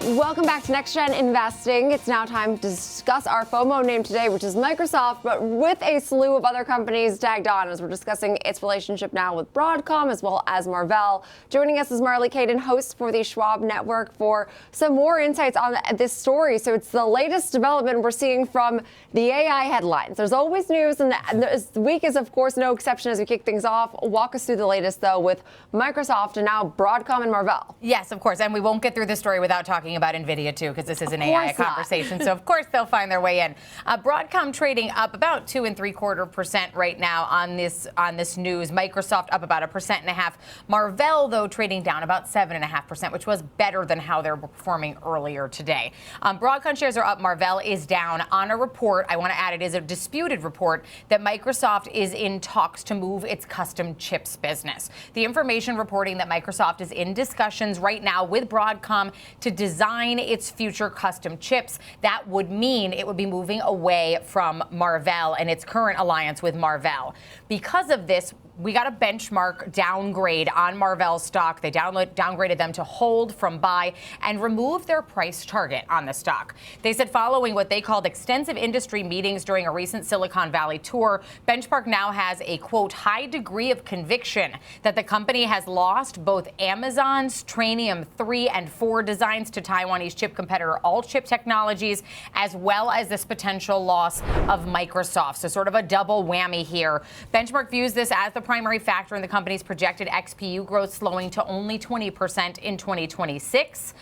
Welcome back to Next Gen Investing. It's now time to discuss our FOMO name today, which is Microsoft, but with a slew of other companies tagged on as we're discussing its relationship now with Broadcom as well as Marvell. Joining us is Marley Caden, host for the Schwab Network, for some more insights on this story. So it's the latest development we're seeing from the AI headlines. There's always news, and this week is, of course, no exception as we kick things off. Walk us through the latest, though, with Microsoft and now Broadcom and Marvell. Yes, of course, and we won't get through this story without talking about NVIDIA, too, because this is an AI conversation. So, of course, they'll find their way in. Broadcom trading up about 2.75% right now on this news. Microsoft up about 1.5%. Marvell, though, trading down about 7.5%, which was better than how they were performing earlier today. Broadcom shares are up. Marvell is down on a report. I want to add it is a disputed report that Microsoft is in talks to move its custom chips business. The information reporting that Microsoft is in discussions right now with Broadcom to design its future custom chips. That would mean it would be moving away from Marvell and its current alliance with Marvell. Because of this, we got a benchmark downgrade on Marvell stock. They downgraded them to hold from buy and removed their price target on the stock. They said following what they called extensive industry meetings during a recent Silicon Valley tour, Benchmark now has a, quote, high degree of conviction that the company has lost both Amazon's Trainium 3 and 4 designs to Taiwanese chip competitor All-Chip Technologies, as well as this potential loss of Microsoft. So sort of a double whammy here. Benchmark views this as the primary factor in the company's projected XPU growth slowing to only 20% in 2026.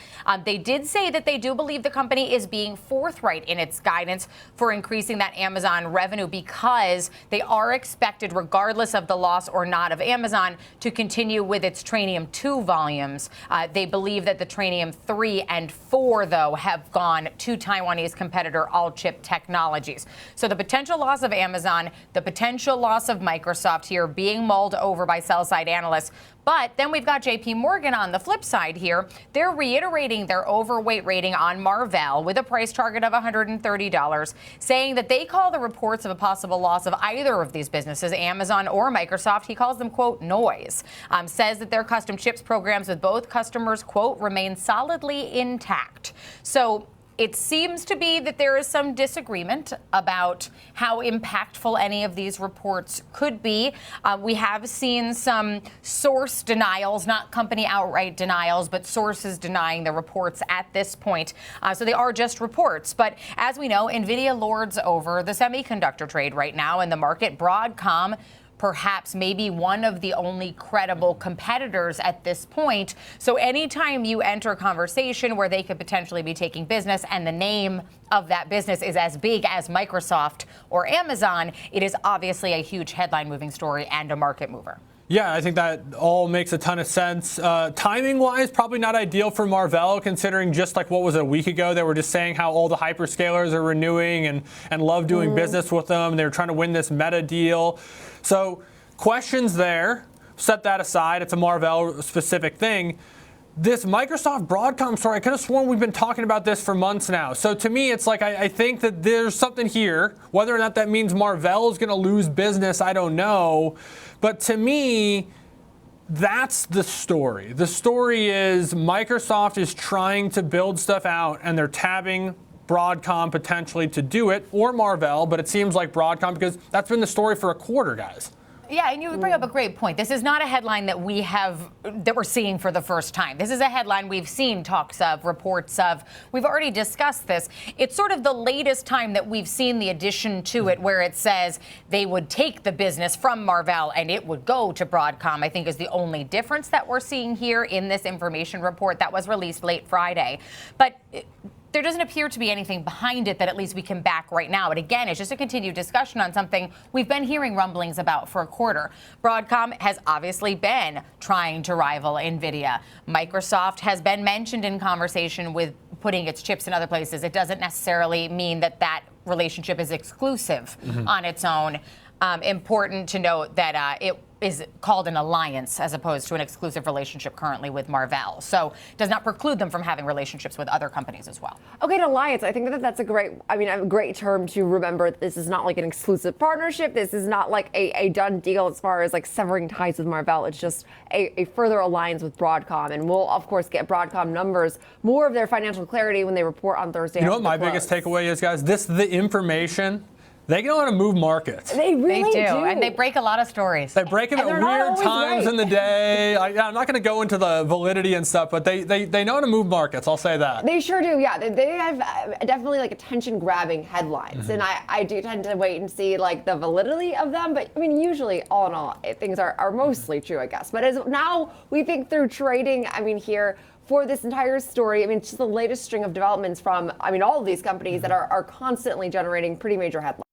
They did say that they do believe the company is being forthright in its guidance for increasing that Amazon revenue because they are expected, regardless of the loss or not of Amazon, to continue with its Trainium 2 volumes. They believe that the Trainium 3 and 4, though, have gone to Taiwanese competitor All-Chip Technologies. So the potential loss of Amazon, the potential loss of Microsoft here being mulled over by sell-side analysts. But then we've got JP Morgan on the flip side here. They're reiterating their overweight rating on Marvell with a price target of $130, saying that they call the reports of a possible loss of either of these businesses, Amazon or Microsoft, he calls them, quote, noise. Says that their custom chips programs with both customers, quote, remain solidly intact. So it seems to be that there is some disagreement about how impactful any of these reports could be. We have seen some source denials, not company outright denials, but sources denying the reports at this point. So they are just reports. But as we know, NVIDIA lords over the semiconductor trade right now in the market. Broadcom, perhaps maybe one of the only credible competitors at this point. So anytime you enter a conversation where they could potentially be taking business and the name of that business is as big as Microsoft or Amazon, it is obviously a huge headline-moving story and a market mover. Yeah, I think that all makes a ton of sense. Timing-wise, probably not ideal for Marvell, considering just like what was it, a week ago, they were just saying how all the hyperscalers are renewing and love doing business with them. They're trying to win this Meta deal. So questions there. Set that aside. It's a Marvell-specific thing. This Microsoft Broadcom story, I could have sworn we've been talking about this for months now. So to me, it's like I think that there's something here. Whether or not that means Marvell is going to lose business, I don't know. But to me, that's the story. The story is Microsoft is trying to build stuff out, and they're tabbing Broadcom potentially to do it, or Marvell, but it seems like Broadcom because that's been the story for a quarter, guys. Yeah, and you bring up a great point. This is not a headline that we're seeing for the first time. This is a headline we've seen talks of, reports of. We've already discussed this. It's sort of the latest time that we've seen the addition to it where it says they would take the business from Marvell and it would go to Broadcom, I think is the only difference that we're seeing here in this information report that was released late Friday. But there doesn't appear to be anything behind it that at least we can back right now. But again, it's just a continued discussion on something we've been hearing rumblings about for a quarter. Broadcom has obviously been trying to rival NVIDIA. Microsoft has been mentioned in conversation with putting its chips in other places. It doesn't necessarily mean that that relationship is exclusive on its own. important to note that it is called an alliance as opposed to an exclusive relationship currently with Marvell. So it does not preclude them from having relationships with other companies as well. Okay, an alliance. I think that's a great term to remember. This is not like an exclusive partnership. This is not like a done deal as far as like severing ties with Marvell. It's just a further alliance with Broadcom. And we'll, of course, get Broadcom numbers, more of their financial clarity when they report on Thursday. You know what my biggest takeaway is, guys? The information. They know how to move markets. They really do. And they break a lot of stories. They break them at weird times in the day. I'm not going to go into the validity and stuff, but they know how to move markets. I'll say that. They sure do, yeah. They have definitely like attention-grabbing headlines. And I do tend to wait and see like the validity of them. But I mean, usually, all in all, things are mostly true, I guess. But as now we think through trading, here, for this entire story, it's just the latest string of developments from, all of these companies that are constantly generating pretty major headlines.